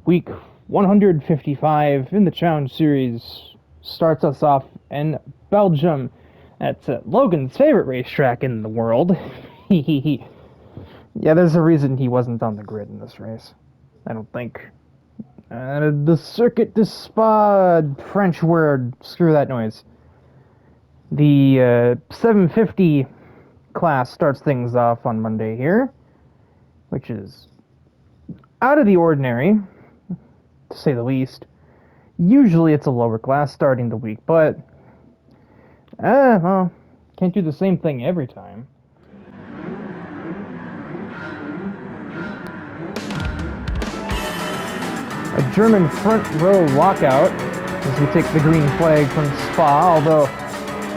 Week 155 in the Challenge Series starts us off in Belgium at Logan's favorite racetrack in the world. Yeah, there's a reason he wasn't on the grid in this race. I don't think. The Circuit de Spa, French word, screw that noise. The 750 class starts things off on Monday here, which is out of the ordinary, to say the least. Usually it's a lower class starting the week, but well, can't do the same thing every time. A German front row lockout as we take the green flag from Spa, although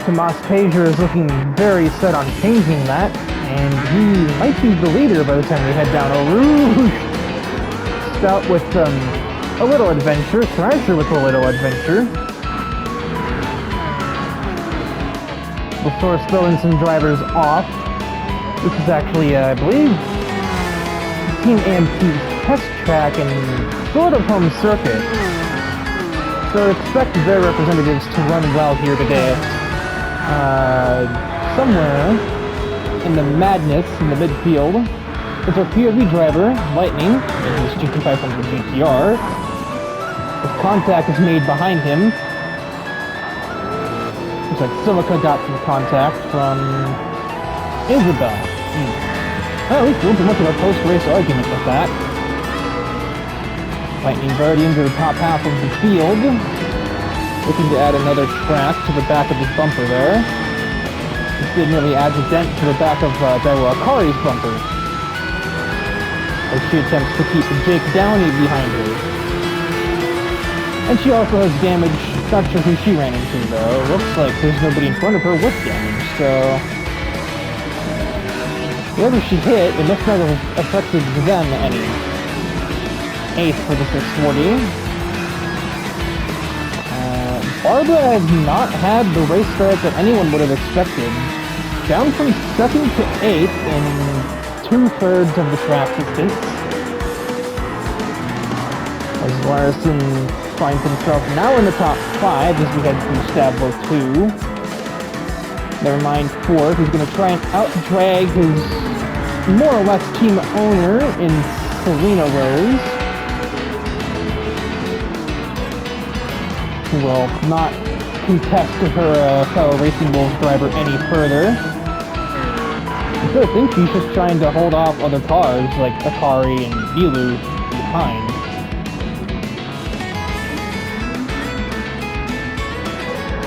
Tomas Pager is looking very set on changing that, and he might be the leader by the time we head down Eau Rouge. Stout with a little adventure, Thrasher with a little adventure. Before throwing some drivers off. This is actually, I believe, Team AMT's test track and sort of home circuit. So expect their representatives to run well here today. Somewhere in the madness in the midfield is our POV driver, Lightning, in his GT500 GTR. If contact is made behind him, looks like Silica got some contact from Isabel. Well, at least we'll do much of a post-race argument with that. Lightning already into the top half of the field, looking to add another track to the back of his bumper there. This didn't really add a dent to the back of Daryl Akari's bumper, as she attempts to keep Jake Downey behind her. And she also has damage. Not sure who she ran into though. Looks like there's nobody in front of her with damage, so whoever she hit, it must not have affected them any. 8th for the 640. Barbara has not had the race start that anyone would have expected. Down from 2nd to 8th in 2/3 of the track distance. As Larson finds himself now in the top 5 as we head through Stablo 2. Never mind 4th, who's going to try and out-drag his more or less team owner in Selena Rose, who will not contest her fellow Racing Wolves driver any further. I think she's just trying to hold off other cars like Akari and Bilu behind.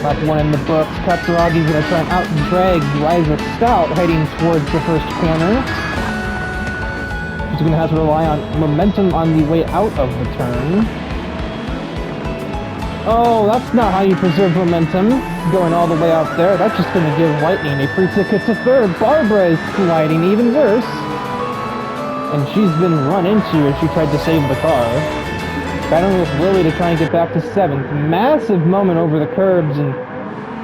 Lap 1 in the books. Katsuragi's going to try and out-drag Liza Stout heading towards the first corner. She's going to have to rely on momentum on the way out of the turn. Oh, that's not how you preserve momentum, going all the way out there. That's just going to give Lightning a free ticket to 3rd. Barbara is sliding even worse. And she's been run into as she tried to save the car. Battling with Willie to try and get back to 7th. Massive moment over the curbs and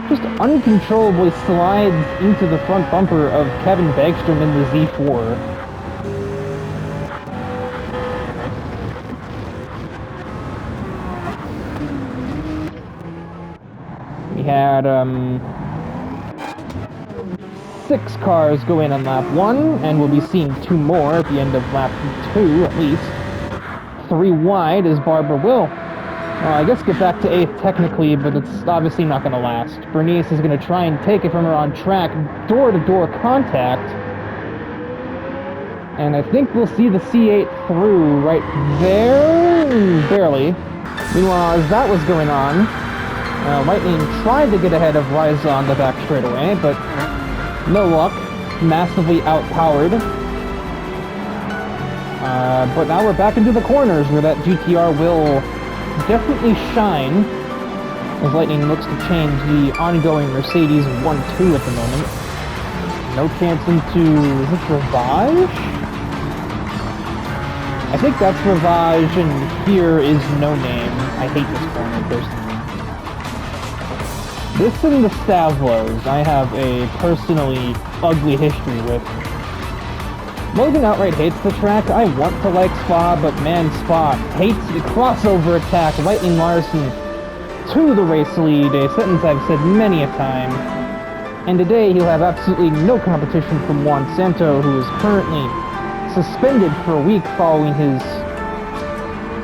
just uncontrollably slides into the front bumper of Kevin Bagstrom in the Z4. We had 6 cars go in on lap 1, and we'll be seeing 2 more at the end of lap 2 at least. 3 wide as Barbara will, I guess, get back to 8th technically, but it's obviously not going to last. Bernice is going to try and take it from her on track, door-to-door contact, and I think we'll see the C8 through right there, barely. Meanwhile, as that was going on, Lightning tried to get ahead of Liza on the back straightaway, but no luck. Massively outpowered. But now we're back into the corners where that GTR will definitely shine as Lightning looks to change the ongoing Mercedes 1-2 at the moment. No chance into, is this Ravage? I think that's Ravage, and here is No Name. I hate this corner personally. This and the Stavlos I have a personally ugly history with. Logan outright hates the track. I want to like Spa, but man, Spa hates the crossover attack. Lightning Larson to the race lead, a sentence I've said many a time. And today he'll have absolutely no competition from Juan Santo, who is currently suspended for a week following his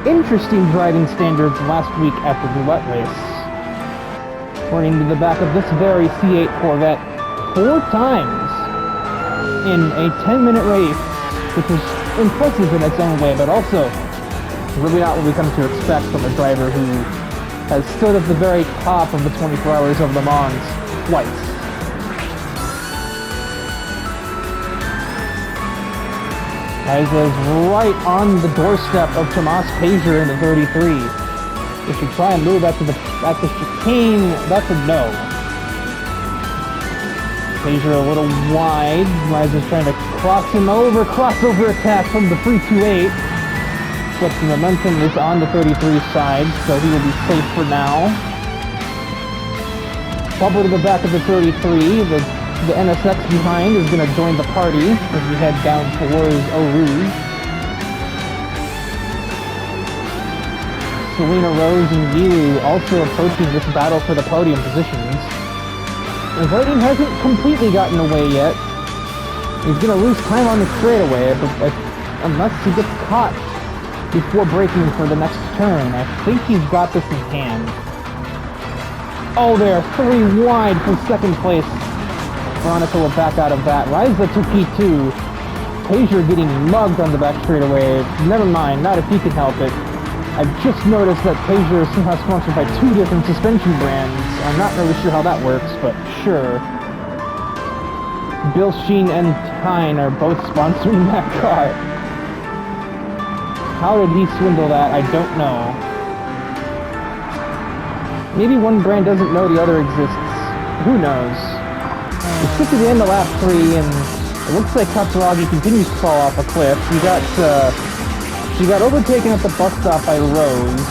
interesting driving standards last week at the roulette race. Running to the back of this very C8 Corvette 4 times in a 10-minute race, which is impressive in its own way, but also really not what we come to expect from a driver who has stood at the very top of the 24 Hours of Le Mans twice. Raiza is right on the doorstep of Tomas Pager in the 33. If you try and move at the chicane, that's a no. Pager a little wide. Raiza's trying to cross him over. Crossover attack from the 328. But the momentum is on the 33's side, so he will be safe for now. Bubble to the back of the 33. The NSX behind is going to join the party as we head down towards Eau Rouge. Selena Rose and Gilu also approaching this battle for the podium positions. And Verdine hasn't completely gotten away yet. He's going to lose time on the straightaway, but unless he gets caught before braking for the next turn, I think he's got this in hand. Oh, there, 3 wide for second place. Veronica will back out of that. Raiza to P2. Pager getting mugged on the back straightaway. Never mind, not if he can help it. I've just noticed that Pager is somehow sponsored by 2 different suspension brands. I'm not really sure how that works, but sure. Bilstein and Tyne are both sponsoring that car. How did he swindle that? I don't know. Maybe one brand doesn't know the other exists. Who knows? We skip to the end of lap 3, and it looks like Katsuragi continues to fall off a cliff. She got overtaken at the bus stop by Rose,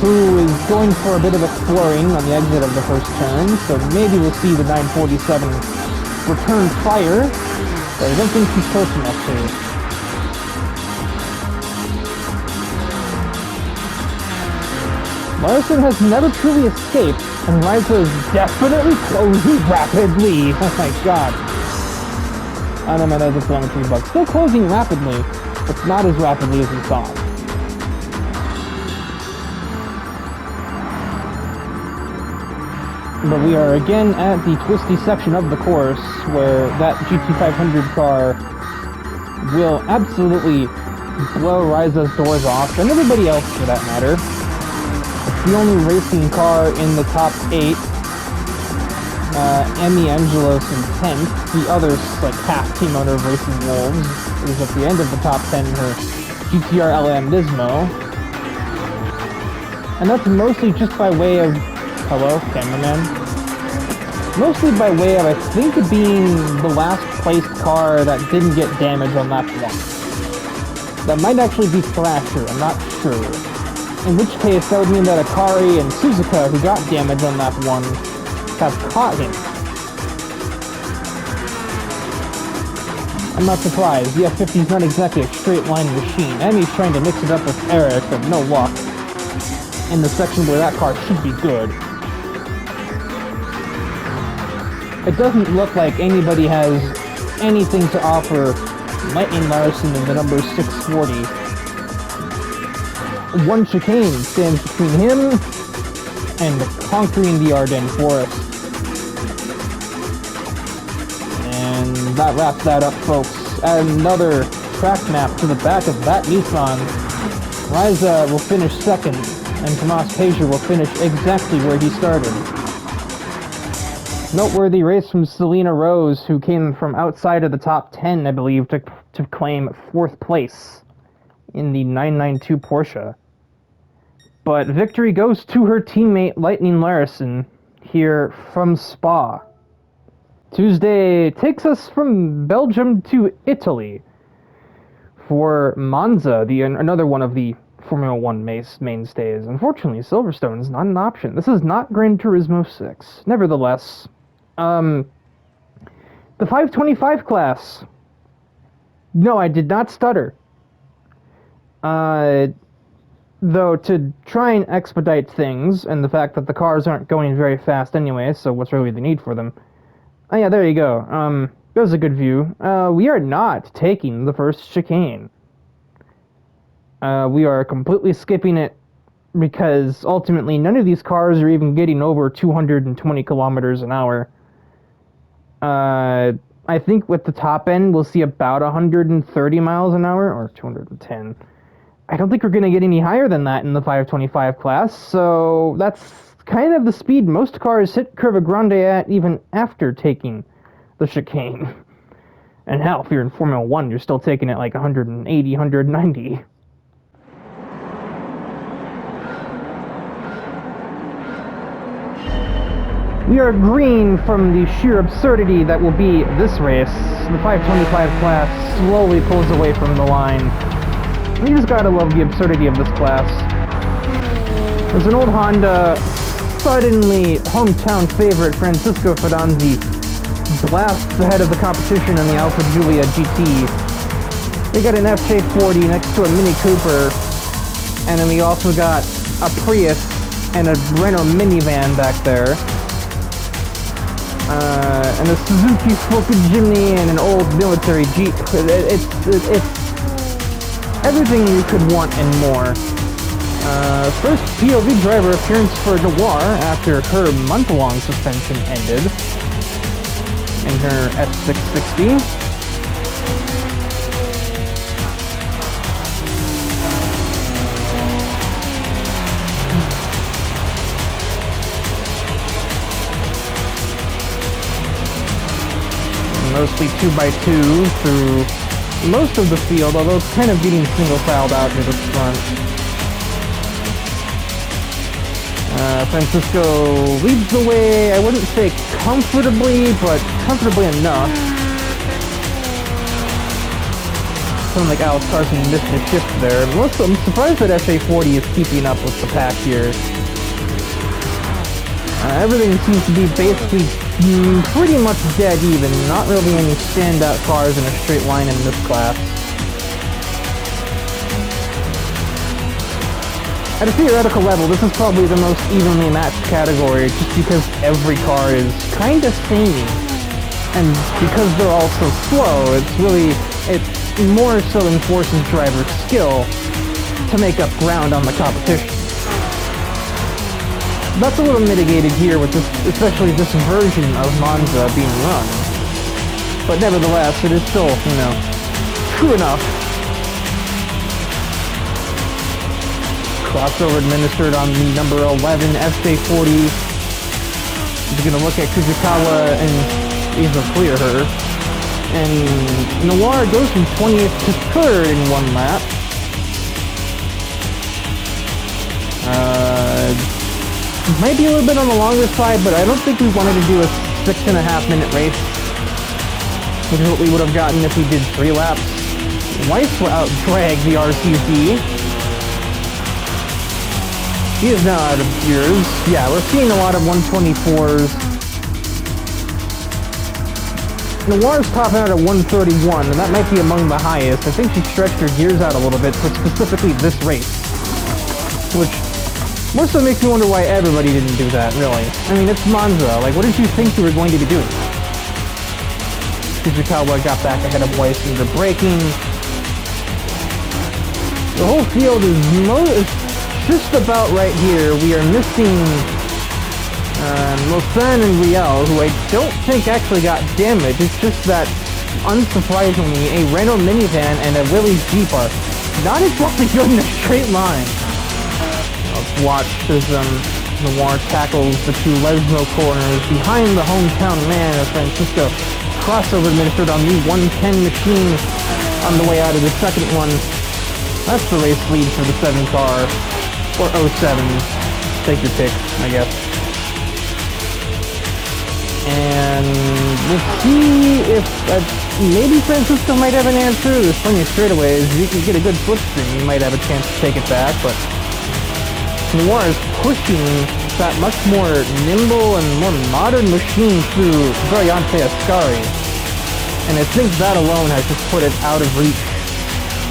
who is going for a bit of exploring on the exit of the first turn, so maybe we'll see the 947 return fire, but I don't think she's close enough to. Larson has never truly escaped, and Raiza is definitely closing rapidly. Oh my god. I don't know, that's a telemetry bug. Still closing rapidly, but not as rapidly as we thought. But we are again at the twisty section of the course, where that GT500 car will absolutely blow Raiza's doors off, and everybody else for that matter. It's the only racing car in the top 8. Emmy Angelos in 10th. The other, like, half team owner of Racing Wolves is at the end of the top 10 in her GTR LM Nismo. And that's mostly just by way of... Hello, cameraman? Mostly by way of, I think, being the last placed car that didn't get damage on lap 1. That might actually be Thrasher, I'm not sure. In which case, that would mean that Akari and Suzuka, who got damage on lap 1, have caught him. I'm not surprised. The F50 is not exactly a straight line machine. Emmy's trying to mix it up with Eric, but no luck. In the section where that car should be good. It doesn't look like anybody has anything to offer Lightning Larson in the number 640. One chicane stands between him and conquering the Ardennes Forest. And that wraps that up, folks. Add another track map to the back of that Nissan. Raiza will finish second, and Tomas Pager will finish exactly where he started. Noteworthy race from Selena Rose, who came from outside of the top 10, I believe, to claim 4th place in the 992 Porsche. But victory goes to her teammate Lightning Larson here from Spa. Tuesday takes us from Belgium to Italy for Monza, another one of the Formula 1 mainstays. Unfortunately, Silverstone is not an option. This is not Gran Turismo 6. Nevertheless, the 525 class No, I did not stutter. Though, to try and expedite things, and the fact that the cars aren't going very fast anyway, so what's really the need for them? Oh yeah, there you go. There's a good view. We are not taking the first chicane. We are completely skipping it because ultimately none of these cars are even getting over 220 kilometers an hour. I think with the top end, we'll see about 130 miles an hour, or 210. I don't think we're going to get any higher than that in the 525 class, so that's kind of the speed most cars hit Curva Grande at even after taking the chicane. And hell, if you're in Formula 1, you're still taking it like 180, 190. We are green from the sheer absurdity that will be this race. The 525 class slowly pulls away from the line. You just gotta love the absurdity of this class. There's an old Honda, suddenly hometown favorite Francisco Fidanzi blasts ahead of the competition in the Alfa Giulia GT. We got an FJ40 next to a Mini Cooper, and then we also got a Prius and a Renault minivan back there. And a Suzuki Smoker Jimny and an old military Jeep. It's everything you could want and more. First POV driver appearance for Noir after her month-long suspension ended in her S660. Mostly 2x2 through most of the field, although it's kind of getting single-filed out near the front. Francisco leads the way, I wouldn't say comfortably, but comfortably enough. Sounds like Alex Carson missed a shift there. I'm surprised that FA40 is keeping up with the pack here. Everything seems to be basically pretty much dead even. Not really any standout cars in a straight line in this class. At a theoretical level, this is probably the most evenly matched category just because every car is kind of samey. And because they're all so slow, it more so enforces driver skill to make up ground on the competition. That's a little mitigated here with this, especially this version of Monza being run. But nevertheless, it is still, true enough. Crossover administered on the number 11 FJ40. He's going to look at Kujikawa and he's going to clear her. And Noir goes from 20th to 3rd in one lap. Might be a little bit on the longer side, but I don't think we wanted to do a 6.5 minute race, which is what we would have gotten if we did 3 laps. Weiss will out-drag the RCZ. He is now out of gears. Yeah, we're seeing a lot of 124s. Noir's topping out at 131, and that might be among the highest. I think she stretched her gears out a little bit for specifically this race, which more so makes me wonder why everybody didn't do that, really. I mean, it's Monza. Like, what did you think you were going to be doing? Kujikawa got back ahead of Weiss into braking. The whole field is just about right here. We are missing Lausanne and Riel, who I don't think actually got damaged. It's just that, unsurprisingly, a Renault minivan and a Willys Jeep are not exactly good in a straight line. Let's watch as Noir tackles the 2 Lesmo corners behind the hometown man of Francisco. Crossover administered on the 110 machine on the way out of the second one. That's the race lead for the 7 car, or 07, take your pick, I guess. And we'll see if maybe Francisco might have an answer. There's plenty of straightaways. You can get a good slipstream, you might have a chance to take it back, but Noir is pushing that much more nimble and more modern machine through Variante Ascari. And I think that alone has just put it out of reach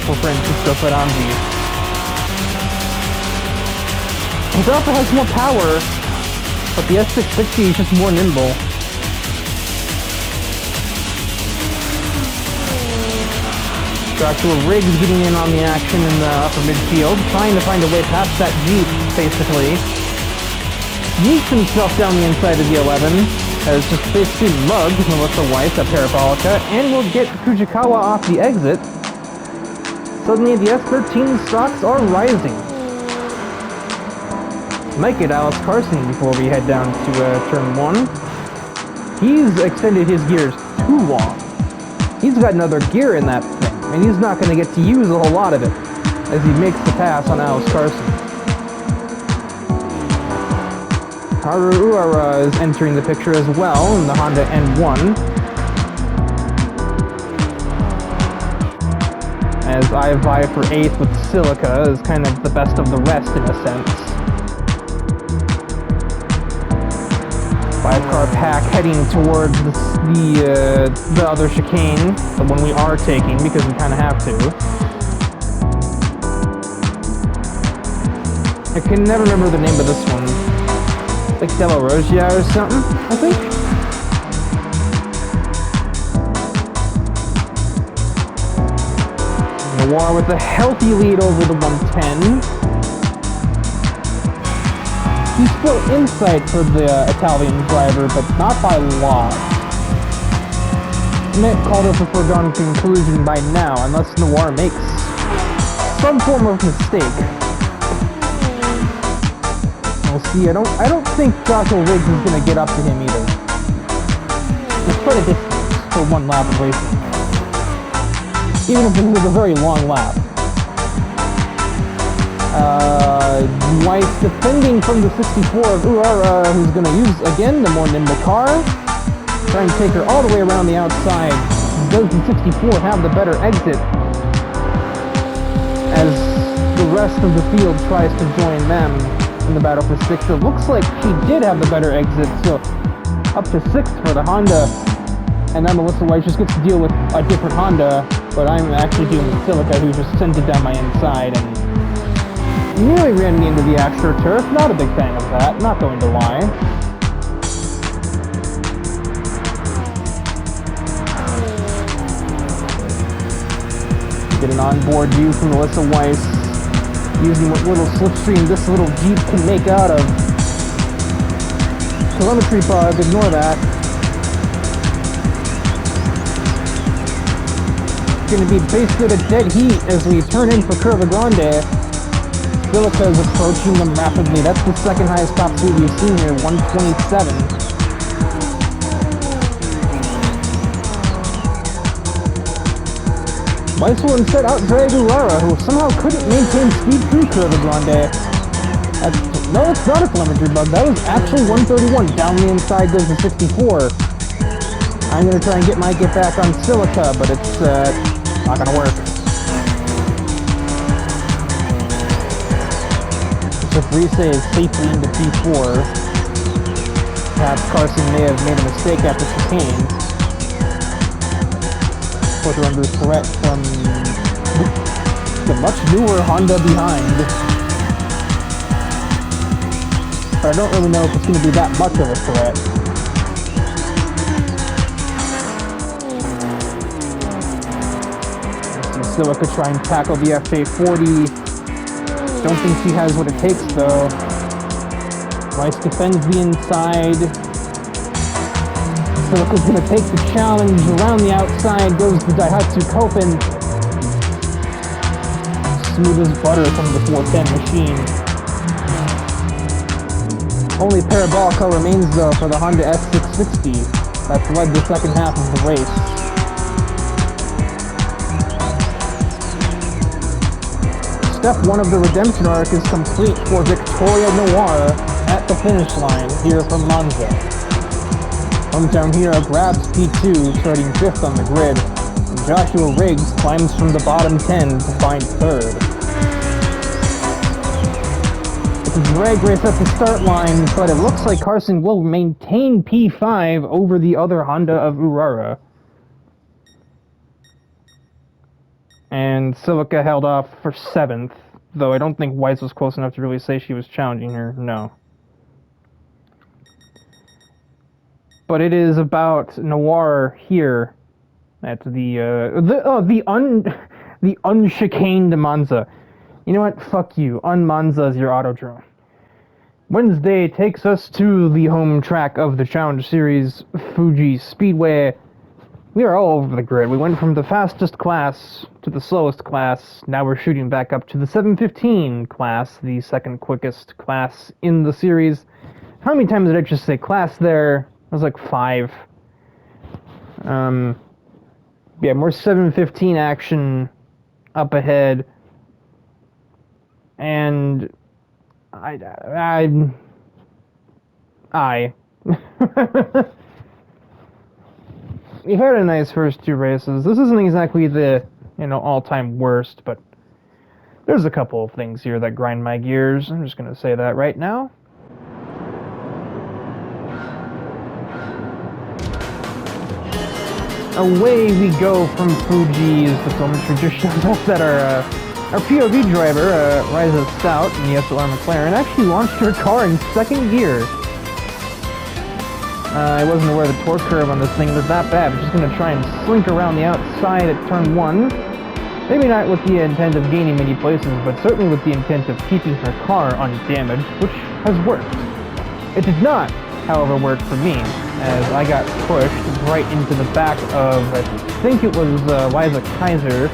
for Francisco Ferranti. It also has more power, but the S660 is just more nimble. Joshua Riggs getting in on the action in the upper midfield, trying to find a way past that Jeep, basically. Yeets himself down the inside of the 11, has just basically mugged Melissa Weiss at Parabolica, and will get Fujikawa off the exit. Suddenly the S13 stocks are rising. Might get Alex Carson before we head down to turn 1. He's extended his gears too long. He's got another gear in that thing, and he's not going to get to use a whole lot of it as he makes the pass on Alex Carson. Haru Uehara is entering the picture as well in the Honda N1, as I vie for 8th with Silica is kind of the best of the rest in a sense. 5-car pack heading towards the other chicane, the one we are taking because we kind of have to. I can never remember the name of this one. Like Della Rosia or something, I think? Noir with a healthy lead over the 110. He's still in sight for the Italian driver, but not by a lot. Mitt called it a foregone conclusion by now, unless Noir makes some form of mistake. We'll see. I don't think Joshua Riggs is going to get up to him either. It's quite a distance for one lap of racing, even if it was a very long lap. Weiss defending from the 64 of Uehara, who's going to use, again, the more nimble car. Trying to take her all the way around the outside. Does the 64 have the better exit as the rest of the field tries to join them in the battle for 6th? It looks like she did have the better exit, so up to 6th for the Honda. And then Melissa Weiss just gets to deal with a different Honda, but I'm actually dealing with Silica, who just sent it down my inside and nearly ran me into the AstroTurf. Not a big fan of that, not going to lie. Get an onboard view from Melissa Weiss, using what little slipstream this little Jeep can make out of. Telemetry pod, ignore that. It's going to be basically a dead heat as we turn in for Curva Grande. Silica is approaching them rapidly. That's the second highest top speed we've seen here, 127. Weiss will instead outdrag Uehara, who somehow couldn't maintain speed through Curva Grande. No, it's not a telemetry bug. That was actually 131. Down the inside goes the 64. I'm going to try and get my get back on Silica, but it's not going to work. So Friese is safely into P4. Perhaps Carson may have made a mistake after chicane. Put her under threat from the much newer Honda behind. But I don't really know if it's going to be that much of a threat. Silica try and tackle the FJ40. Don't think she has what it takes though. Weiss defends the inside. Silica's gonna take the challenge. Around the outside goes the Daihatsu Koppen. Smooth as butter from the 410 machine. Only Parabolica remains though for the Honda S660. That's led the second half of the race. Step 1 of the redemption arc is complete for Victoria Noir at the finish line here from Monza. Hometown hero grabs P2, starting 5th on the grid, and Joshua Riggs climbs from the bottom 10 to find 3rd. It's a drag race at the start line, but it looks like Carson will maintain P5 over the other Honda of Uehara. And Silica held off for 7th, though I don't think Weiss was close enough to really say she was challenging her, no. But it is about Noir here at the unchicaned Monza. You know what? Fuck you. Monza is your autodrome. Wednesday takes us to the home track of the Challenge Series, Fuji Speedway. We are all over the grid. We went from the fastest class to the slowest class. Now we're shooting back up to the 715 class, the second quickest class in the series. How many times did I just say class there? It was like 5. Yeah, more 715 action up ahead. And I We've had a nice first 2 races. This isn't exactly the, all-time worst, but there's a couple of things here that grind my gears. I'm just going to say that right now. Away we go from Fuji's. The telemetry just shows us that our POV driver, Risa Stout in the SLR McLaren, actually launched her car in 2nd gear. I wasn't aware the torque curve on this thing was that bad. We're just going to try and slink around the outside at turn 1. Maybe not with the intent of gaining many places, but certainly with the intent of keeping her car undamaged, which has worked. It did not, however, work for me, as I got pushed right into the back of, I think it was Liza Kaiser,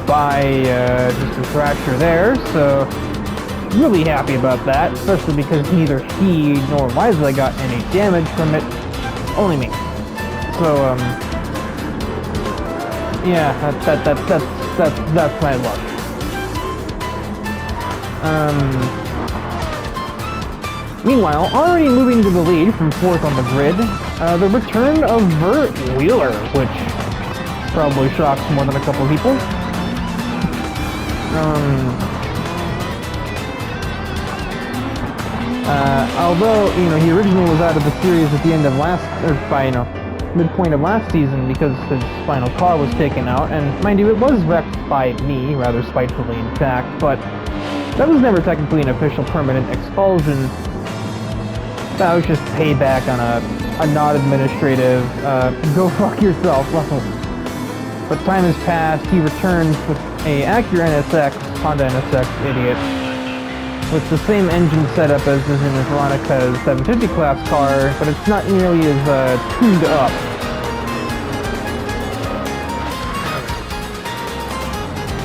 by just a thrasher there, so really happy about that, especially because neither he nor Liza got any damage from it, only me. So, yeah, that's my luck. Meanwhile, already moving to the lead from 4th on the grid, the return of Bert Wheeler, which probably shocks more than a couple people. Although, he originally was out of the series at the end of by, midpoint of last season because his final car was taken out, and mind you, it was wrecked by me, rather spitefully in fact, but that was never technically an official permanent expulsion. That was just payback on a non-administrative, go fuck yourself level. But time has passed, he returns with a Acura NSX, Honda NSX, idiot, with the same engine setup as is in Veronica's 750 class car, but it's not nearly as tuned up.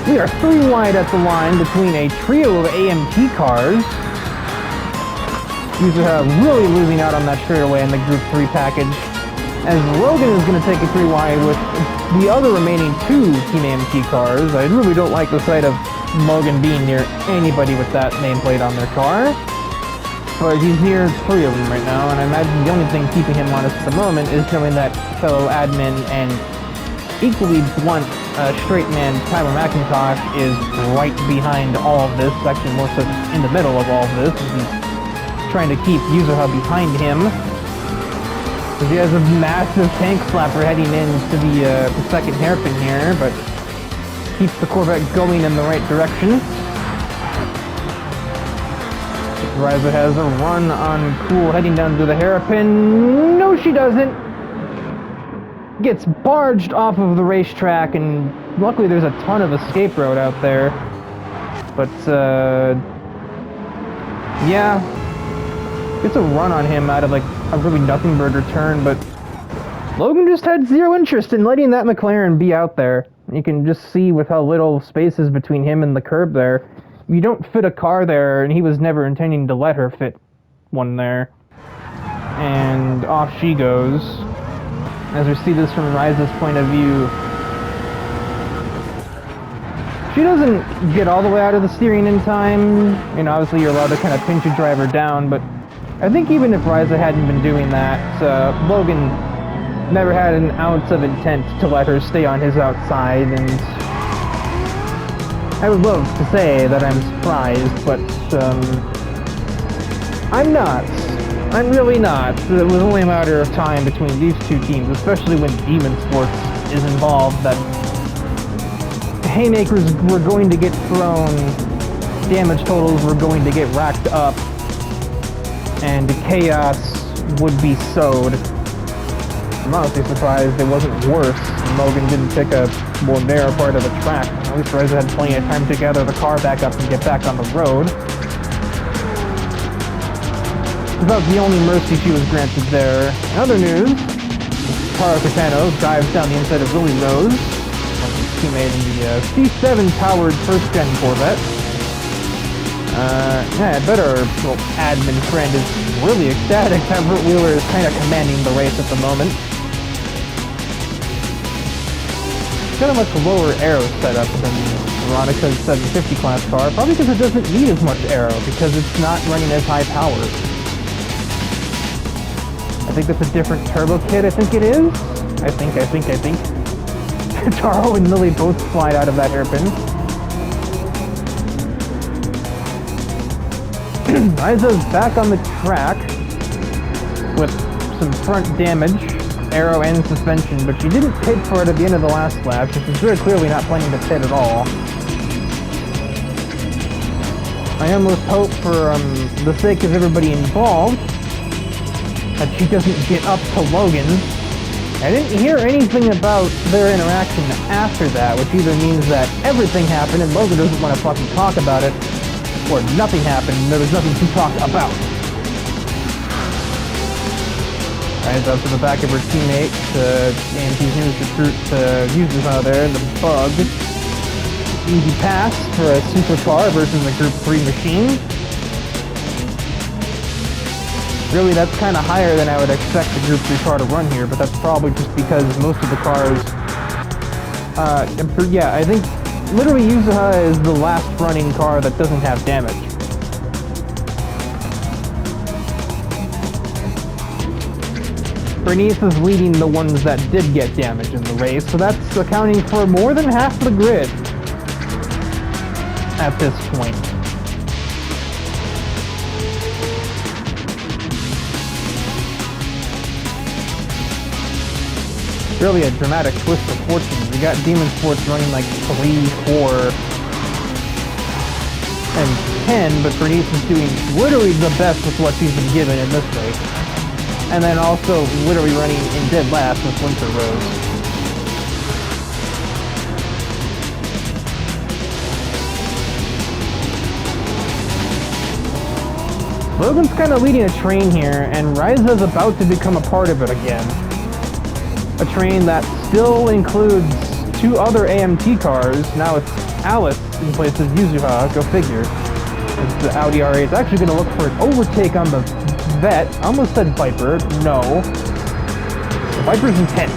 We are 3 wide at the line between a trio of AMT cars. Yuzuha really losing out on that straightaway in the Group 3 package, as Logan is going to take a 3 wide with the other remaining 2 Team AMT cars. I really don't like the sight of Logan being near anybody with that nameplate on their car, but he's near 3 of them right now, and I imagine the only thing keeping him honest at the moment is knowing that fellow admin and equally blunt straight man Tyler McIntosh is right behind all of this, actually more so in the middle of all of this, as he's trying to keep Yuzuha behind him, because he has a massive tank slapper heading into the second hairpin here, but keeps the Corvette going in the right direction. Risa has a run on Cool heading down to the hairpin. No, she doesn't. Gets barged off of the racetrack, and luckily there's a ton of escape road out there. But, yeah. Gets a run on him out of, like, a really nothing burger turn, but Logan just had zero interest in letting that McLaren be out there. You can just see with how little space is between him and the curb there. You don't fit a car there, and he was never intending to let her fit one there. And off she goes. As we see this from Risa's point of view, she doesn't get all the way out of the steering in time. Obviously you're allowed to kind of pinch a driver down, but I think even if Risa hadn't been doing that, Logan never had an ounce of intent to let her stay on his outside, and I would love to say that I'm surprised, but I'm not. I'm really not. It was only a matter of time between these two teams, especially when Demon Sports is involved, that haymakers were going to get thrown, damage totals were going to get racked up, and chaos would be sowed. I'm honestly surprised it wasn't worse. Logan didn't pick a more narrow part of the track. At least Reza had plenty of time to gather the car back up and get back on the road. About the only mercy she was granted there. In other news, Taro Catano dives down the inside of Lily Rose, his teammate in the C7-powered first-gen Corvette. Yeah, I bet our little admin friend is really ecstatic that Burt Wheeler is kind of commanding the race at the moment. Got a much lower aero setup than Veronica's 750 class car, probably because it doesn't need as much aero, because it's not running as high power. I think that's a different turbo kit, I think it is. I think. Taro and Lily both slide out of that hairpin. Riza's back on the track with some front damage, aero and suspension, but she didn't pit for it at the end of the last lap. She was very clearly not planning to pit at all. I almost hope for the sake of everybody involved that she doesn't get up to Logan. I didn't hear anything about their interaction after that, which either means that everything happened and Logan doesn't want to fucking talk about it, or nothing happened and there was nothing to talk about. Rides up to the back of her teammate, AMT's newest recruit, Yuzuha there, the bug. Easy pass for a supercar versus a Group 3 machine. Really, that's kind of higher than I would expect the Group 3 car to run here, but that's probably just because most of the cars... yeah, I think literally Yuzuha is the last running car that doesn't have damage. Bernice is leading the ones that did get damage in the race, so that's accounting for more than half the grid at this point. Really a dramatic twist of fortune. We got Demon Sports running like 3, 4, and 10, but Bernice is doing literally the best with what she's been given in this race. And then also literally running in dead last with Winter Rose. Logan's kind of leading a train here, and Riza's about to become a part of it again. A train that still includes 2 other AMT cars. Now it's Alice in place of Yuzuha, go figure. As the Audi R8 is actually going to look for an overtake on the Vet. I almost said Viper. No. The Viper's intent.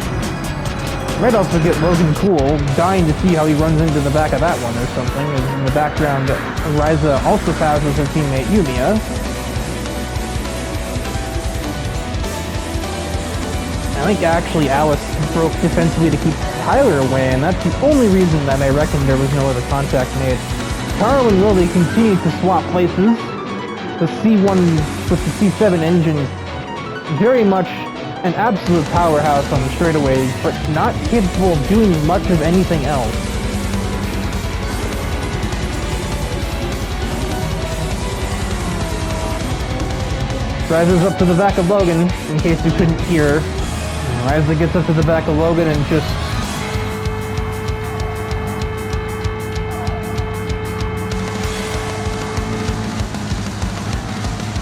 Might also get Logan Cool, dying to see how he runs into the back of that one or something. As in the background, Riza also passes her teammate Yumiya. I think actually Alice broke defensively to keep Tyler away, and that's the only reason that I reckon there was no other contact made. Carl and Lily continued to swap places. The C1 with the C7 engine, very much an absolute powerhouse on the straightaways, but not capable of doing much of anything else. Riza's up to the back of Logan, in case you couldn't hear. Riza gets up to the back of Logan and just...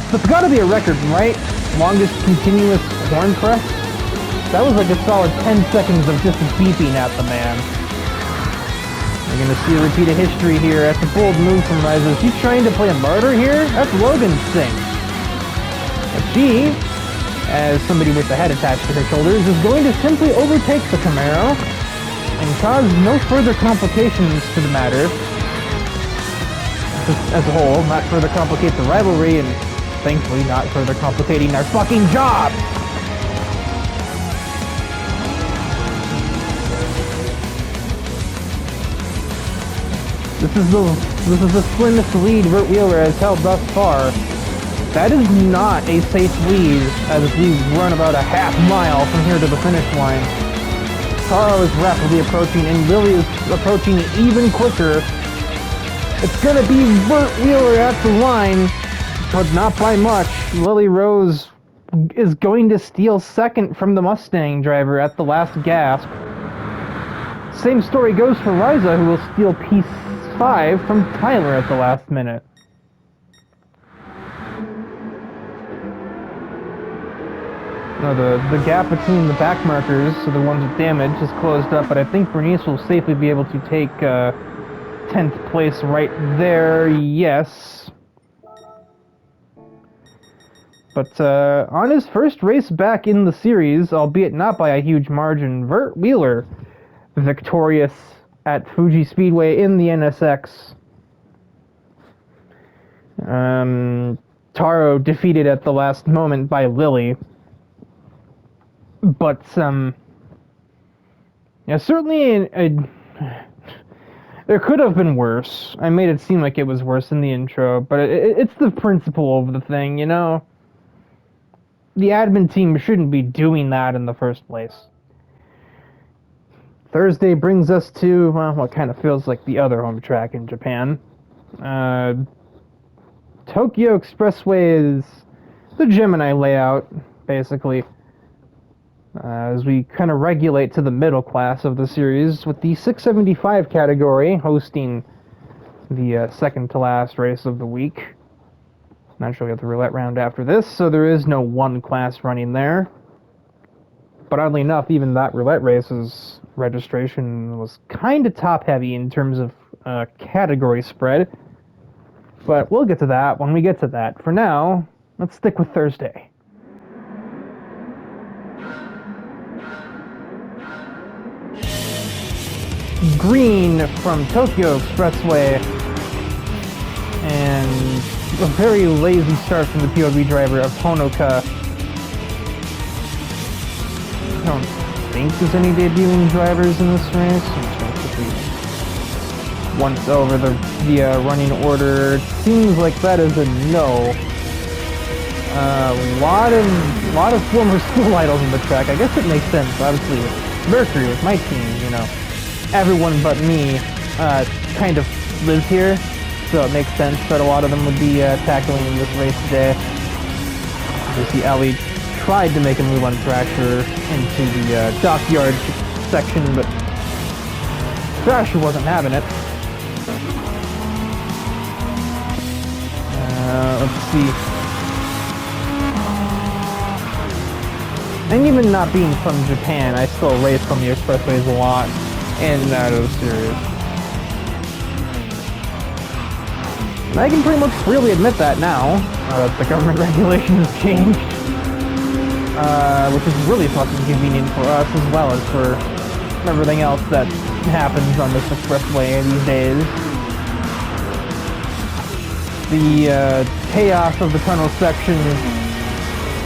So it's gotta be a record, right? Longest continuous horn press? That was like a solid 10 seconds of just beeping at the man. We're gonna see a repeat of history here. That's a bold move from Riza. Is he trying to play a martyr here? That's Logan's thing. But she, as somebody with the head attached to her shoulders, is going to simply overtake the Camaro and cause no further complications to the matter as a whole, not further complicate the rivalry, and thankfully not further complicating our fucking job! This is the slimmest lead Burt Wheeler has held thus far. That is not a safe lead as we run about a half mile from here to the finish line. Taro is rapidly approaching, and Lily is approaching even quicker. It's gonna be Burt Wheeler at the line, but not by much. Lily Rose is going to steal second from the Mustang driver at the last gasp. Same story goes for Riza, who will steal P5 from Tyler at the last minute. No, the gap between the back markers, so the ones with damage, is closed up, but I think Bernice will safely be able to take 10th place right there, yes. But on his first race back in the series, albeit not by a huge margin, Burt Wheeler victorious at Fuji Speedway in the NSX. Taro defeated at the last moment by Lily. But, yeah, certainly there could have been worse. I made it seem like it was worse in the intro, but it's the principle of the thing, you know? The admin team shouldn't be doing that in the first place. Thursday brings us to, well, what kind of feels like the other home track in Japan. Tokyo Expressway is the Gemini layout, basically. As we kind of regulate to the middle class of the series, with the 675 category hosting the second to last race of the week. Naturally, we have the roulette round after this, so there is no one class running there. But oddly enough, even that roulette race's registration was kind of top-heavy in terms of category spread. But we'll get to that when we get to that. For now, let's stick with Thursday. Green from Tokyo Expressway, and a very lazy start from the POV driver of Honoka. I don't think there's any debuting drivers in this race. I'm just going to quickly once over the running order. It seems like that is a no. Lot of former school idols in the track. I guess it makes sense. Obviously, Mercury was my team, you know. Everyone but me kind of lives here, so it makes sense that a lot of them would be tackling in this race today. You see Ellie tried to make a move on Thrasher into the dockyard section, but Thrasher wasn't having it. Let's see. And even not being from Japan, I still race from the expressways a lot. In and out of the series. And I can pretty much freely admit that now, that the government regulation has changed. Which is really fucking convenient for us as well as for everything else that happens on this expressway these days. The chaos of the tunnel section,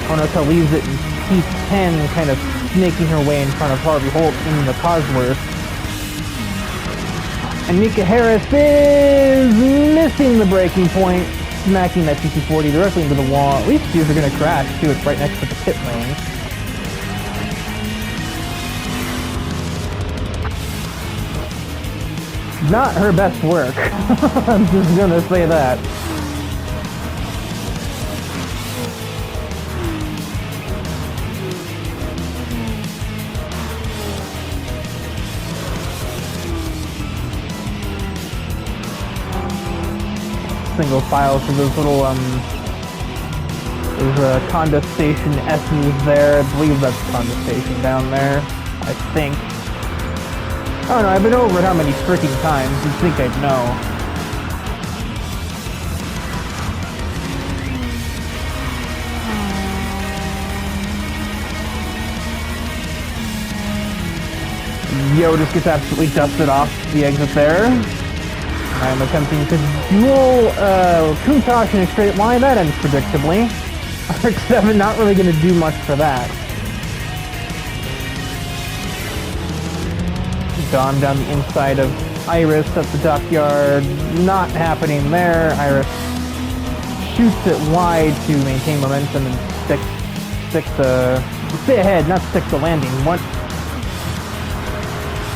Honoka leaves it in P10, kind of snaking her way in front of Harvey Holt in the Cosworth. And Mika Harris is missing the braking point, smacking that GT40 directly into the wall. At least these are going to crash, too. It's right next to the pit lane. Not her best work. I'm just going to say that. Single file for those little, there's a condensation S's there. I believe that's condensation down there, I think. I don't know, I've been over it how many freaking times, you'd think I'd know. Yo just gets absolutely dusted off the exit there. I'm attempting to duel Countach in a straight line. That ends predictably. RX-7 not really going to do much for that. Dom down the inside of Iris at the dockyard. Not happening there. Iris shoots it wide to maintain momentum and stay ahead, not stick the landing. What?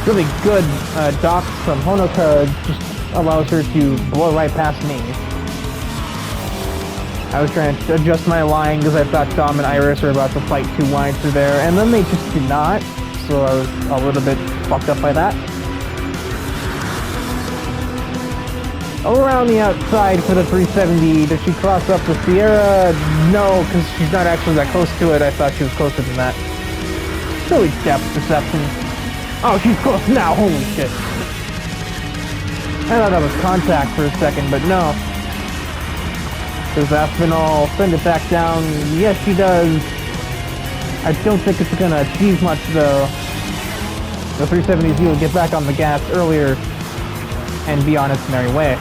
really good docks from Honoka just allows her to blow right past me. I was trying to adjust my line because I thought Dom and Iris were about to fight too wide through there, and then they just did not, so I was a little bit fucked up by that. Around the outside for the 370, does she cross up the Sierra? No, because she's not actually that close to it. I thought she was closer than that. Silly depth perception. Oh, she's close now, holy shit. I thought that was contact for a second, but no. Does Aspinall send it back down? Yes, she does. I don't think it's gonna achieve much, though. The 370's will get back on the gas earlier and be on its merry way.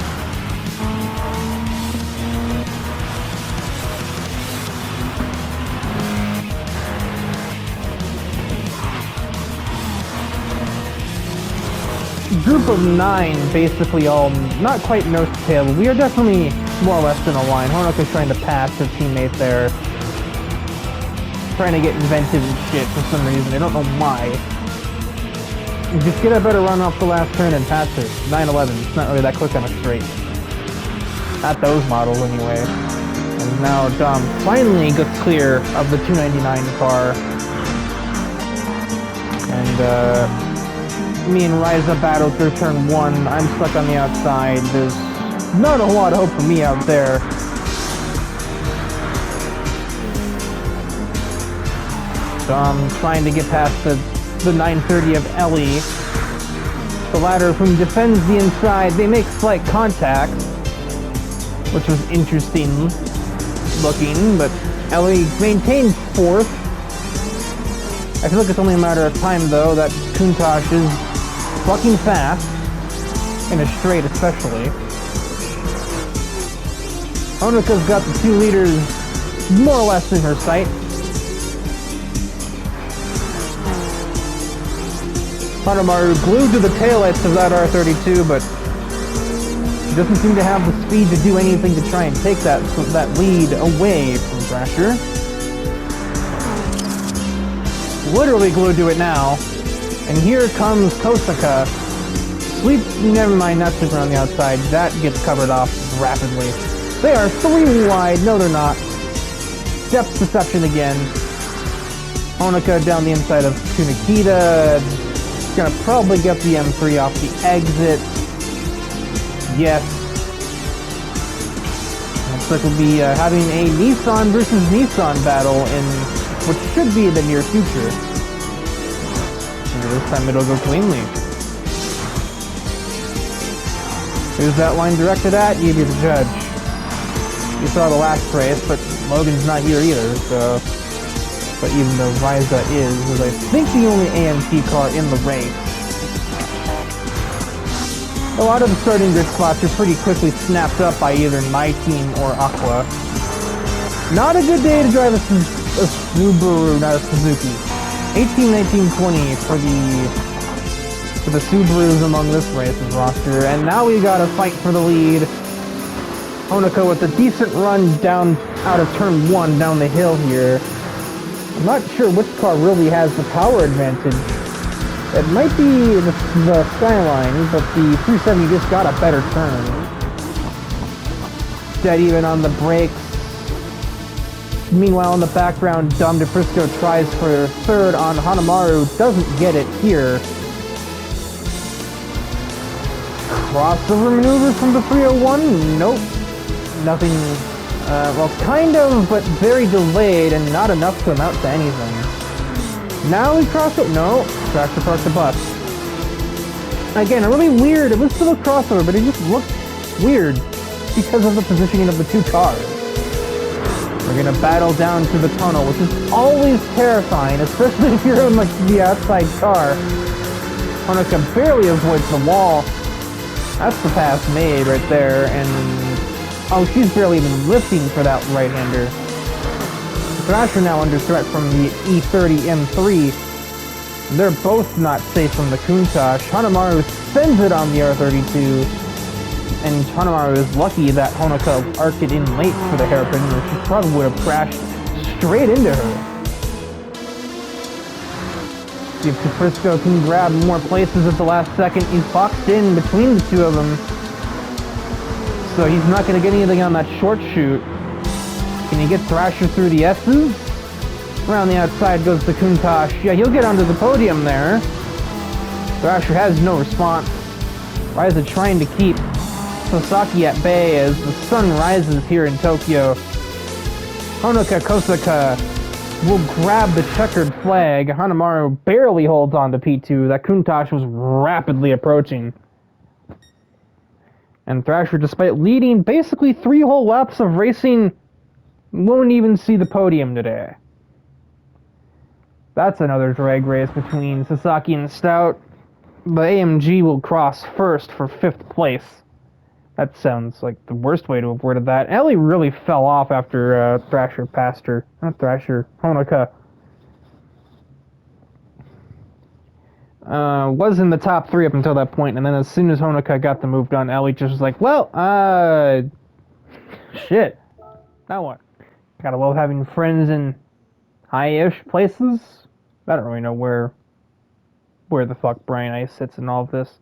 Group of 9, basically all not quite nose to tail, but we are definitely more or less in a line. Honoka's trying to pass her teammate there. Trying to get inventive and shit for some reason. I don't know why. Just get a better run off the last turn and pass her. 911. It's not really that quick on a straight. Not those models anyway. And now Dom finally gets clear of the 299 car. And me and Ryza battle through turn 1. I'm stuck on the outside. There's not a lot of hope for me out there. So I'm trying to get past the 930 of Ellie. The latter of whom defends the inside. They make slight contact, which was interesting looking, but Ellie maintains 4th. I feel like it's only a matter of time, though, that Countach is fucking fast, in a straight especially. Honoka's got the 2 leaders more or less in her sight. Hanamaru glued to the taillights of that R32, but she doesn't seem to have the speed to do anything to try and take that lead away from Thrasher. Literally glued to it now. And here comes Kosaka. Never mind, not super on the outside. That gets covered off rapidly. They are 3 wide. No, they're not. Depth perception again. Honoka down the inside of Kunikita. Gonna probably get the M3 off the exit. Yes. Looks like we'll be having a Nissan versus Nissan battle in what should be the near future. This time it'll go cleanly. Who's that line directed at? You be the judge. You saw the last race, but Logan's not here either, so... But even though Ryza is I think the only AMT car in the race. A lot of the starting grid spots are pretty quickly snapped up by either my team or Aqua. Not a good day to drive a Subaru, not a Suzuki. 18, 19, 20 for the Subarus among this race's roster, and now we gotta fight for the lead. Honoka with a decent run down out of turn 1 down the hill here. I'm not sure which car really has the power advantage. It might be the Skyline, but the 370 just got a better turn. Dead even on the brakes. Meanwhile, in the background, Dom DePrisco tries for 3rd on Hanamaru, doesn't get it here. Crossover maneuver from the 301? Nope. Nothing, well, kind of, but very delayed and not enough to amount to anything. Now we cross it. No, Thrasher parked the bus. Again, really weird. It was still a crossover, but it just looked weird because of the positioning of the 2 cars. We're gonna battle down to the tunnel, which is always terrifying, especially if you're in like the outside car. Honoka barely avoids the wall. That's the pass made right there, and oh, she's barely even lifting for that right-hander. Thrasher now under threat from the E30 M3. They're both not safe from the Countach. Hanamaru sends it on the R32. And Hanamaru is lucky that Honoka arced it in late for the hairpin, or she probably would have crashed straight into her. See if Frisco can grab more places at the last second. He's boxed in between the two of them. So he's not going to get anything on that short shoot. Can he get Thrasher through the S's? Around the outside goes the Countach. Yeah, he'll get onto the podium there. Thrasher has no response. Raiza trying to keep Sasaki at bay as the sun rises here in Tokyo. Honoka Kosaka will grab the checkered flag. Hanamaru barely holds on to P2. That Countach was rapidly approaching. And Thrasher, despite leading basically 3 whole laps of racing, won't even see the podium today. That's another drag race between Sasaki and Stout. The AMG will cross first for 5th place. That sounds like the worst way to have worded that. Ellie really fell off after Thrasher passed her. Not Thrasher, Honoka. Was in the top 3 up until that point, and then as soon as Honoka got the move done, Ellie just was like, well, shit. Now what? Gotta love having friends in high-ish places. I don't really know where the fuck Brian Ice sits in all of this.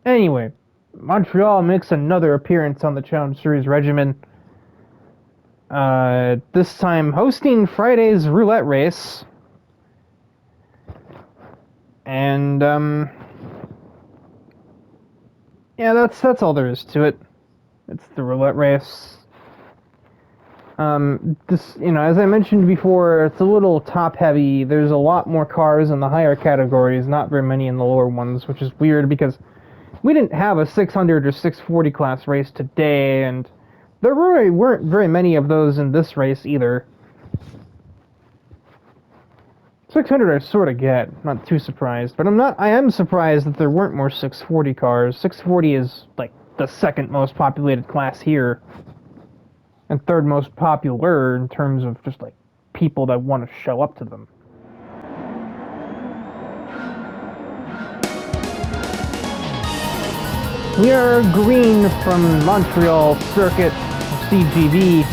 Anyway, Montreal makes another appearance on the Challenge Series regimen. This time hosting Friday's roulette race. And, yeah, that's all there is to it. It's the roulette race. This, as I mentioned before, it's a little top-heavy. There's a lot more cars in the higher categories, not very many in the lower ones, which is weird because we didn't have a 600 or 640 class race today, and there really weren't very many of those in this race either. 600 I sort of get, not too surprised, but I am surprised that there weren't more 640 cars. 640 is, like, the 2nd most populated class here, and 3rd most popular in terms of just, like, people that want to show up to them. We are green from Montreal Circuit, CGV,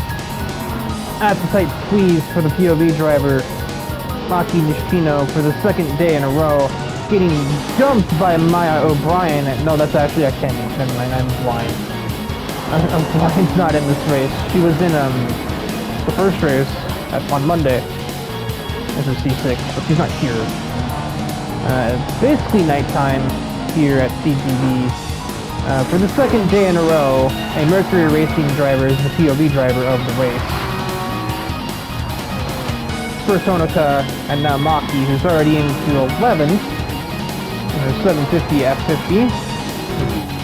at the tight squeeze for the POV driver, Maki Nishino, for the 2nd day in a row, getting dumped by Maya O'Brien. No, that's actually a Kenny. Never mind, I'm blind. O'Brien's not in this race. She was in the first race on Monday as a C6, but she's not here. It's basically nighttime here at CGV. For the 2nd day in a row, a Mercury Racing driver is the POV driver of the race. First Honoka, and now Maki, who's already into 11th in her 750 F50.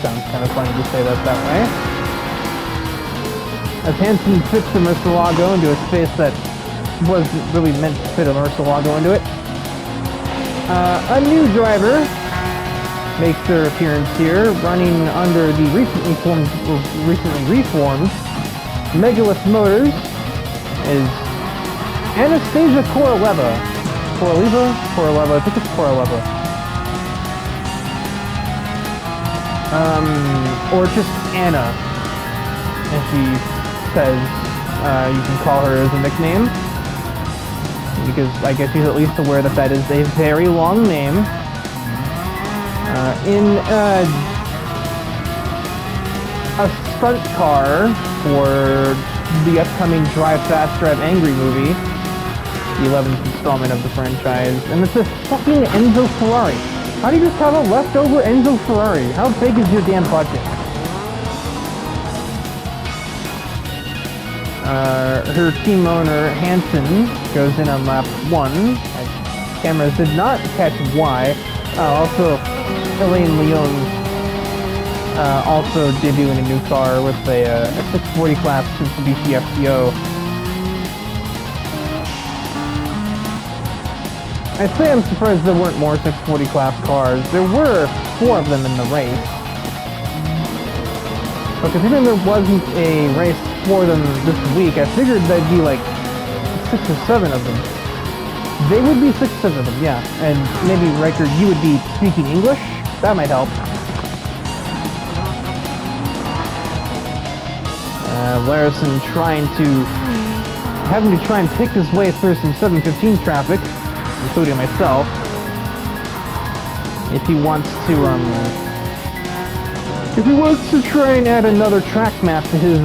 Sounds kind of funny to say that way. As Hansen fits the Murcielago into a space that wasn't really meant to fit a Murcielago into it. A new driver makes their appearance here, running under the recently reformed Megalith Motors, is Anastasia Koroleva. Koroleva, I think it's Koroleva. Or just Anna, as she says, you can call her as a nickname, because I guess she's at least aware that is a very long name. In a stunt car for the upcoming Drive Fast, Drive Angry movie, the 11th installment of the franchise, and it's a fucking Enzo Ferrari. How do you just have a leftover Enzo Ferrari? How big is your damn budget? Her team owner, Hansen, goes in on lap 1. Cameras did not catch why. Also, Elaine Leon also debuting a new car with a 640 class Mitsubishi FTO. I say I'm surprised there weren't more 640 class cars. There were 4 of them in the race. But considering there wasn't a race for them this week, I figured there'd be like 6 or 7 of them. They would be 6 of them, yeah. And maybe, Riker, you would be speaking English? That might help. Larison trying to having to try and pick his way through some 715 traffic, including myself, if he wants to try and add another track map to his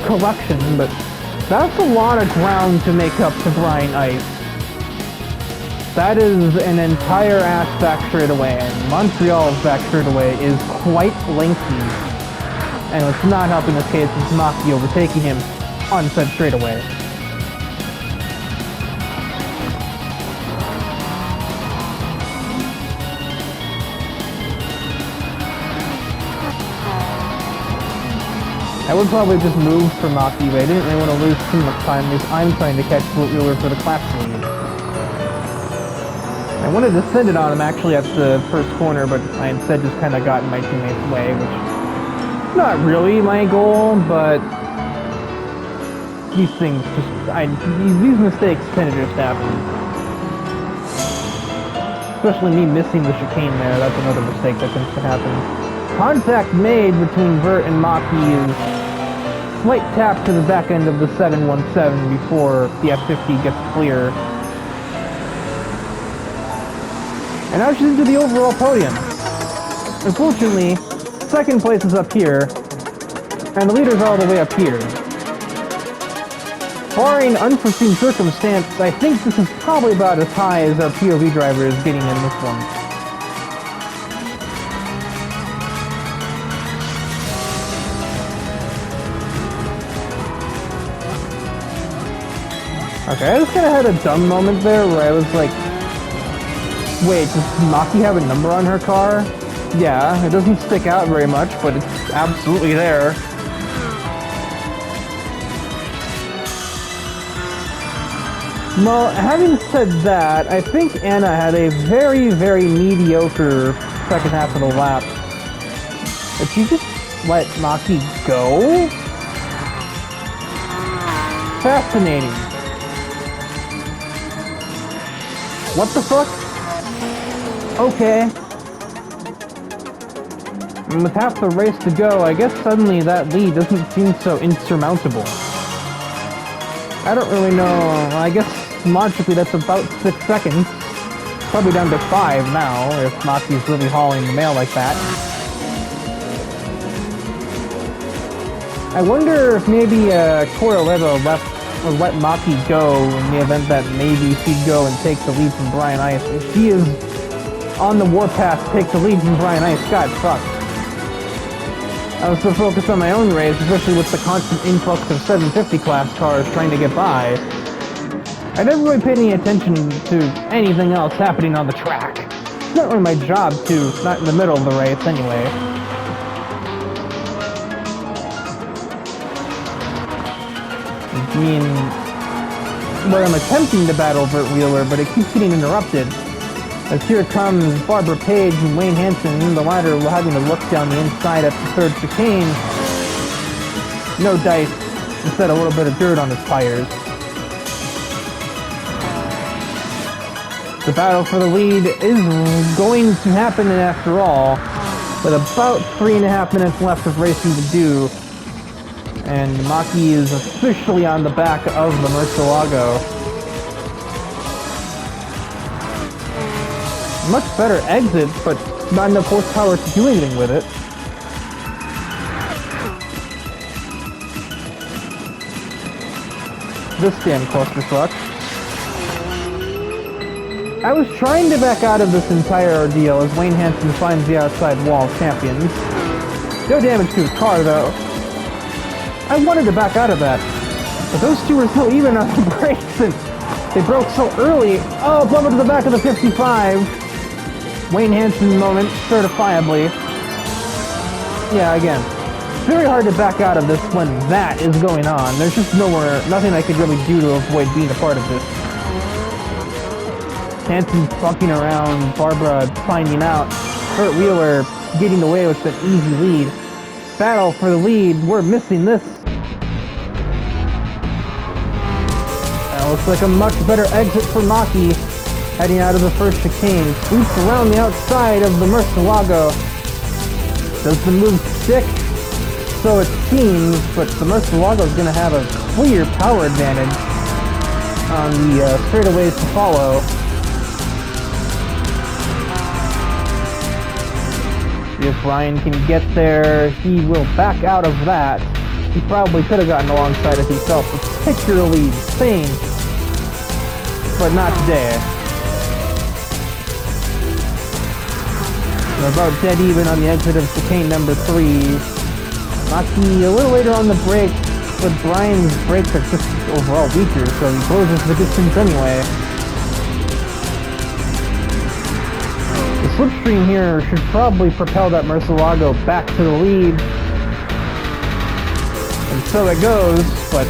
collection, but that's a lot of ground to make up to Brian Ice. That is an entire ass back straightaway, and Montreal's back straightaway is quite lengthy, and it's not helping his case with Maki overtaking him on said straightaway. I would probably just move for Maki, but I didn't really want to lose too much time because I'm trying to catch Boot Wheeler for the class lead. I wanted to send it on him actually at the first corner, but I instead just kind of got in my teammate's way, which is not really my goal, but these things these mistakes tend to just happen. Especially me missing the chicane there, that's another mistake that tends to happen. Contact made between Vert and Maki is slight tap to the back end of the 717 before the F50 gets clear. And now she's into the overall podium. Unfortunately, second place is up here, and the leader's all the way up here. Barring unforeseen circumstance, I think this is probably about as high as our POV driver is getting in this one. Okay, I just kind of had a dumb moment there where I was like, wait, does Maki have a number on her car? Yeah, it doesn't stick out very much, but it's absolutely there. Well, having said that, I think Anna had a very, very mediocre second half of the lap. Did she just let Maki go? Fascinating. What the fuck? Okay. And with half the race to go, I guess suddenly that lead doesn't seem so insurmountable. I don't really know. I guess logically that's about 6 seconds. Probably down to 5 now, if Maki's really hauling the mail like that. I wonder if maybe Coroleva let Maki go in the event that maybe she'd go and take the lead from Brian Ice. If she is on the warpath to take the lead from Brian Ice, God fuck. I was so focused on my own race, especially with the constant influx of 750 class cars trying to get by. I never really paid any attention to anything else happening on the track. It's not really my job to, not in the middle of the race anyway. I mean, where I'm attempting to battle Vert Wheeler, but it keeps getting interrupted. As here comes Barbara Page and Wayne Hansen, the latter having to look down the inside at the third chicane. No dice, instead a little bit of dirt on his tires. The battle for the lead is going to happen after all, with about 3.5 minutes left of racing to do. And Maki is officially on the back of the Murcielago. Much better exit, but not enough horsepower to do anything with it. This damn clusterfuck. I was trying to back out of this entire ordeal as Wayne Hansen finds the outside wall of champions. No damage to his car, though. I wanted to back out of that, but those two were so even on the brakes and they broke so early. Oh, plummet to the back of the 55. Wayne Hansen moment, certifiably. Yeah, again, it's very hard to back out of this when that is going on. There's just nothing I could really do to avoid being a part of this. Hansen fucking around, Barbara finding out, Vert Wheeler getting away with an easy lead. Battle for the lead, we're missing this. That looks like a much better exit for Maki, heading out of the first chicane. Sweeps around the outside of the Murcielago. Does the move stick? so it seems, but the Murcielago is going to have a clear power advantage on the straightaways to follow. If Brian can get there, he will back out of that. He probably could have gotten alongside if he felt particularly sane, but not today. We're about dead even on the exit of chicane number 3. Maki a little later on the brake, but Brian's brakes are just overall weaker, so he closes the distance anyway. The slipstream here should probably propel that Murcielago back to the lead. And so it goes, but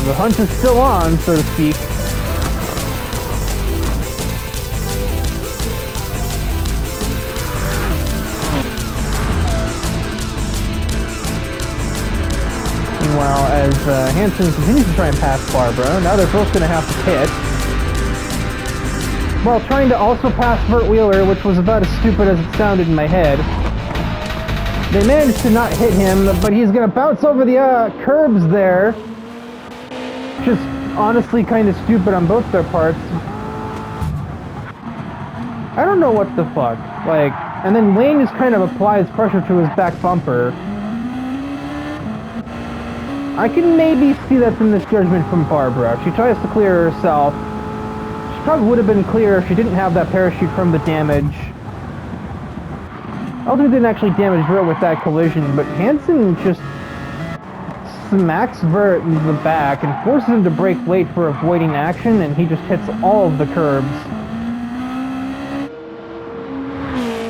the hunt is still on, so to speak. Meanwhile, as Hansen continues to try and pass Barbara, now they're both going to have to pit. While trying to also pass Burt Wheeler, which was about as stupid as it sounded in my head. They managed to not hit him, but he's going to bounce over the curbs there. Just honestly kind of stupid on both their parts. I don't know what the fuck. Like, and then Lane just kind of applies pressure to his back bumper. I can maybe see that's a misjudgment from Barbara. She tries to clear herself. She probably would have been clear if she didn't have that parachute from the damage. Aldridge didn't actually damage Vert with that collision, but Hansen just smacks Vert in the back and forces him to brake late for avoiding action, and he just hits all of the curbs.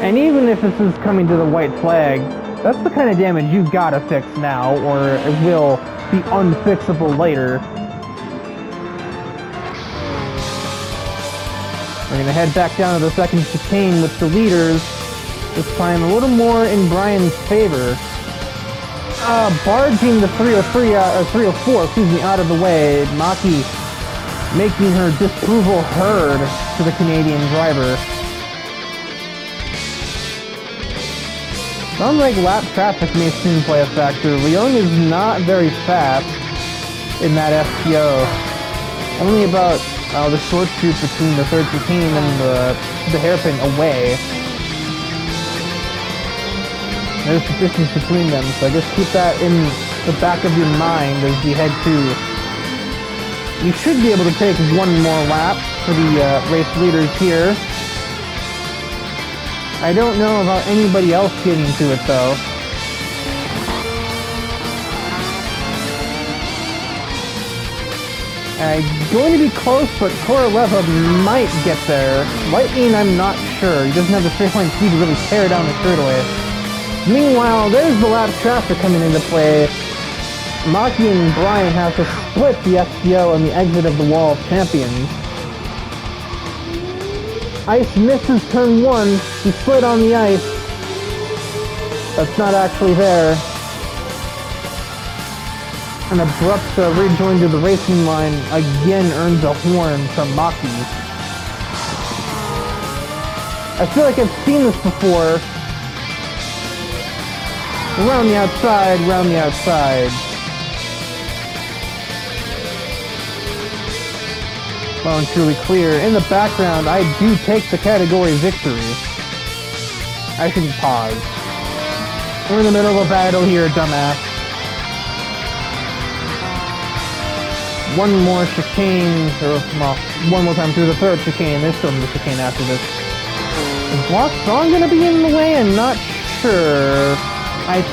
And even if this is coming to the white flag, that's the kind of damage you've got to fix now, or it will be unfixable later. We're going to head back down to the second chicane with the leaders, this time a little more in Brian's favor. Barging the 304, out of the way, Maki making her disapproval heard to the Canadian driver. Sounds like lap traffic may soon play a factor. Leung is not very fast in that FTO. Only about the short shoot between the third chicane and the hairpin away. There's the distance between them, so I guess keep that in the back of your mind as you head to... You should be able to take one more lap for the race leaders here. I don't know about anybody else getting to it, though. Going to be close, but Koroleva might get there. Lightning, I'm not sure. He doesn't have the straight line speed to really tear down the straightaway. Meanwhile, there's the lap traffic coming into play. Maki and Brian have to split the FTO on the exit of the Wall of Champions. Ice misses turn 1. He slid on the ice. That's not actually there. An abrupt rejoin to the racing line again earns a horn from Maki. I feel like I've seen this before. Around the outside, round the outside. Well and truly clear. In the background, I do take the category victory. I should pause. We're in the middle of a battle here, dumbass. One more chicane, or, well, one more time through the third chicane. There's still the chicane after this. Is Lost Song gonna be in the way? I'm not sure. I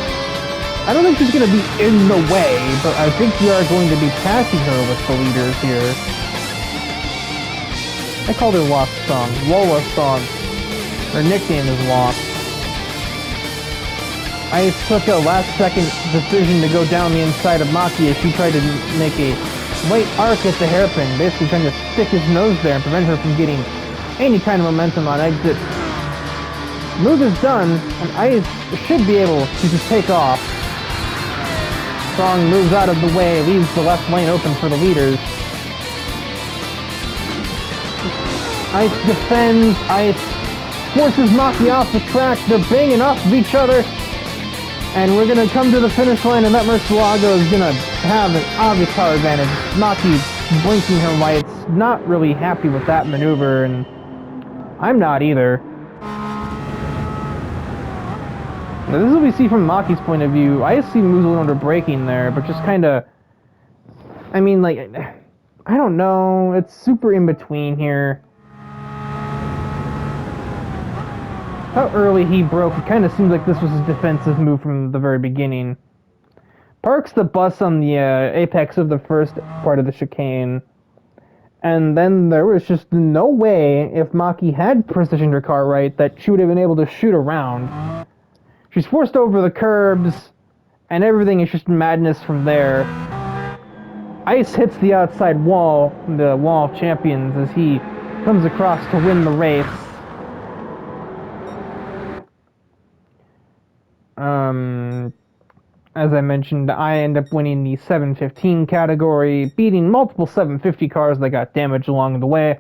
don't think she's gonna be in the way, but I think we are going to be passing her with the leaders here. I called her Lost Song. Lola Song. Her nickname is Lost. I took a last-second decision to go down the inside of Maki as she tried to make a late arc at the hairpin, basically trying to stick his nose there and prevent her from getting any kind of momentum on exit. Move is done, and Ice should be able to just take off. Song moves out of the way, leaves the left lane open for the leaders. Ice defends, Ice forces Maki off the track, they're banging off of each other. And we're going to come to the finish line, and that Murcielago is going to have an obvious power advantage. Maki blinking her lights, not really happy with that maneuver, and I'm not either. Now, this is what we see from Maki's point of view. I see Muzello under braking there, but just kind of... I mean, like... I don't know. It's super in between here. How early he broke, it kind of seemed like this was his defensive move from the very beginning. Parks the bus on the apex of the first part of the chicane. And then there was just no way, if Maki had positioned her car right, that she would have been able to shoot around. She's forced over the curbs, and everything is just madness from there. Ice hits the outside wall, the wall of champions, as he comes across to win the race. As I mentioned, I end up winning the 715 category, beating multiple 750 cars that got damaged along the way.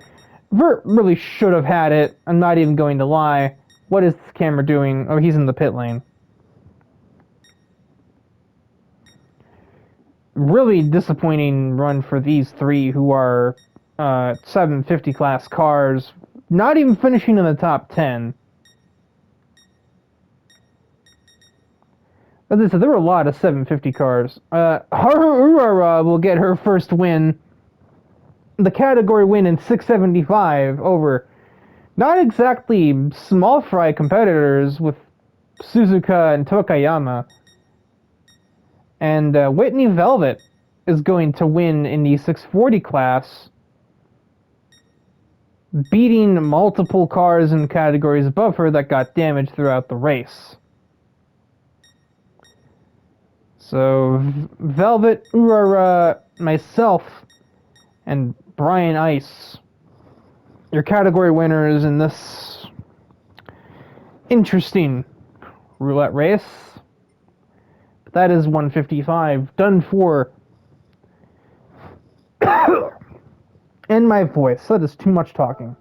Vert really should have had it. I'm not even going to lie. What is this camera doing? Oh, he's in the pit lane. Really disappointing run for these three who are 750 class cars, not even finishing in the top 10. As I said, there were a lot of 750 cars. Haru Urara will get her first win, the category win in 675 over not exactly small fry competitors with Suzuka and Tokayama. And Whitney Velvet is going to win in the 640 class, beating multiple cars in categories above her that got damaged throughout the race. So, Velvet, Urara, myself, and Brian Ice, your category winners in this interesting roulette race. But that is 155, done for. And my voice, that is too much talking.